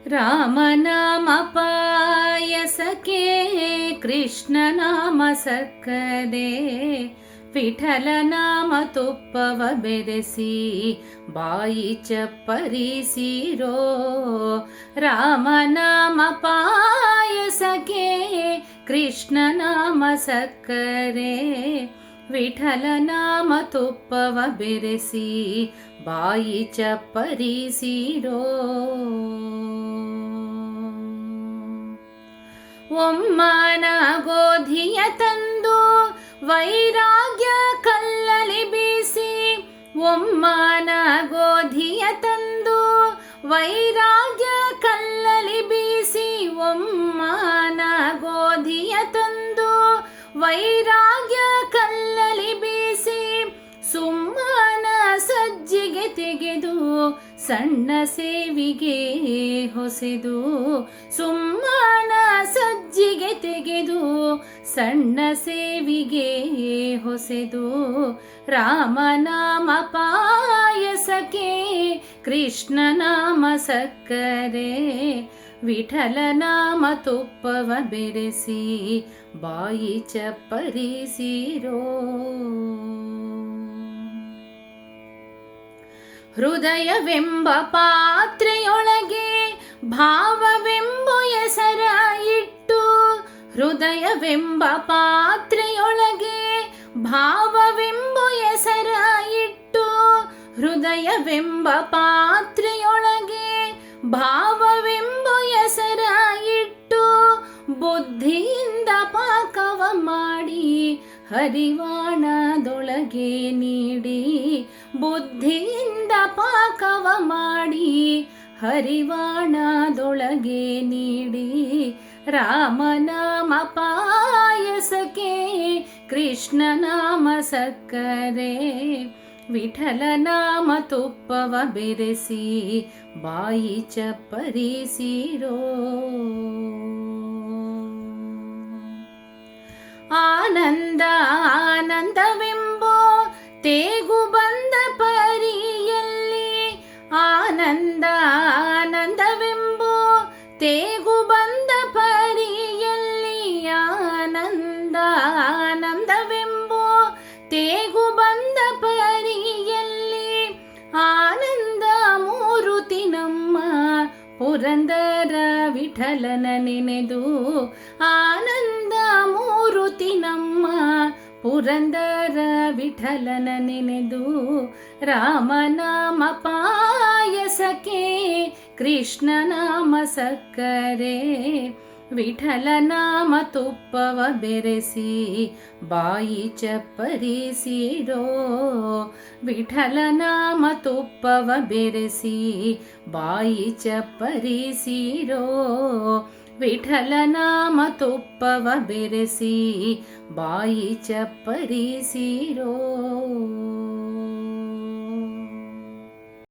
ರಾಮನಾಮ ಪಾಯಸಕ್ಕೆ ಕೃಷ್ಣ ನಾಮ ಸಕ್ಕದೆ, ವಿಠಲ ನಾಮ ತುಪ್ಪವ ಬೆರೆಸಿ ಬಾಯಿ ಚಪ್ಪರಿಸಿರೋ. ರಾಮನಾಮ ಪಾಯಸಕ್ಕೆ ಕೃಷ್ಣ ನಾಮ ಸಕ್ಕರೆ, ವಿಠಲ ನಾಮ ತುಪ್ಪವ ಬೆರೆಸಿ ಬಾಯಿ ಚಪ್ಪರಿಸಿರೋ. ಒಮ್ಮನ ಗೋಧಿಯ ತಂದು ವೈರಾಗ್ಯ ಕಲ್ಲಲಿ ಬೀಸಿ, ಒಮ್ಮನ ಗೋಧಿಯ ತಂದು ವೈರಾಗ್ಯ ಕಲ್ಲಲಿ ಬೀಸಿ, ಒಮ್ಮನ ಗೋಧಿಯ ತಂದು ವೈರಾಗ್ಯ ಕಲ್ಲಲಿ ಬೀಸಿ, ಸುಮ್ಮನ ಸಜ್ಜಿಗೆ ತೆಗೆದು ಸಣ್ಣ ಸೇವಿಗೆ ಹೊಸೆದು, ಸುಮ್ಮನ ಸಜ್ಜಿಗೆ ತೆಗೆದು ಸಣ್ಣ ಸೇವಿಗೆ ಹೊಸೆದು. ರಾಮನಾಮ ಪಾಯಸಕ್ಕೆ ಕೃಷ್ಣ ನಾಮ ಸಕ್ಕರೆ, ವಿಠಲ ನಾಮ ತುಪ್ಪವ ಬೆರೆಸಿ ಬಾಯಿ ಚಪ್ಪರಿಸಿರೋ. ಹೃದಯವೆಂಬ ಪಾತ್ರೆಯೊಳಗೆ ಭಾವವೆಂಬ ಹೆಸರ ಇಟ್ಟು, ಹೃದಯವೆಂಬ ಪಾತ್ರೆಯೊಳಗೆ ಭಾವವೆಂಬ ಹೆಸರ ಇಟ್ಟು, ಹೃದಯವೆಂಬ ಪಾತ್ರೆಯೊಳಗೆ ಭಾವವೆಂಬ ಹೆಸರ ಇಟ್ಟು, ಬುದ್ಧಿಯಿಂದ ಪಾಕವ ಮಾಡಿ ಹರಿವಾಣದೊಳಗೆ ನೀಡಿ, ಬುದ್ಧಿಯಿಂದ ಪಾಕವ ಮಾಡಿ ಹರಿವಾಣದೊಳಗೆ ನೀಡಿ. ರಾಮನಾಮ ಪಾಯಸಕ್ಕೆ ಕೃಷ್ಣ ನಾಮ ಸಕ್ಕರೆ, ವಿಠಲ ನಾಮ ತುಪ್ಪವ ಬೆರೆಸಿ ಬಾಯಿ ಚಪ್ಪರಿಸಿರೋ. ಆನಂದ ಆನಂದವೆಂಬೋ ತೇಗು ಬಂದ ಪರಿಯಲ್ಲಿ, ಆನಂದ ಆನಂದವೆಂಬೋ ತೇಗು ಬಂದ ಪರಿಯಲ್ಲಿ, ಆನಂದ ಆನಂದವೆಂಬೋ ತೇಗು ಬಂದ ಪರಿಯಲ್ಲಿ, ಆನಂದ ಮೂರುತಿ ನಮ್ಮ ಪುರಂದರ ವಿಠಲನ ನೆನೆದು, ಆನಂದ ಮೂರುತಿ ನಮ್ಮ ಪುರಂದರ ವಿಠಲನ ನೆನೆದು. ರಾಮನಾಮ ಪಾಯಸಕ್ಕೆ ಕೃಷ್ಣ ನಾಮ ಸಕ್ಕರೆ, ವಿಠಲ ನಾಮ ತುಪ್ಪವ ಬೆರೆಸಿ ಬಾಯಿ ಚಪ್ಪರಿಸಿರೋ. ವಿಠಲ ನಾಮ ತುಪ್ಪವ ಬೆರೆಸಿ ಬಾಯಿ ಚಪ್ಪರಿಸಿರೋ. ವಿಠಲ ನಾಮ ತುಪ್ಪವ ಬೆರೆಸಿ ಬಾಯಿ ಚಪ್ಪರಿಸಿರೋ.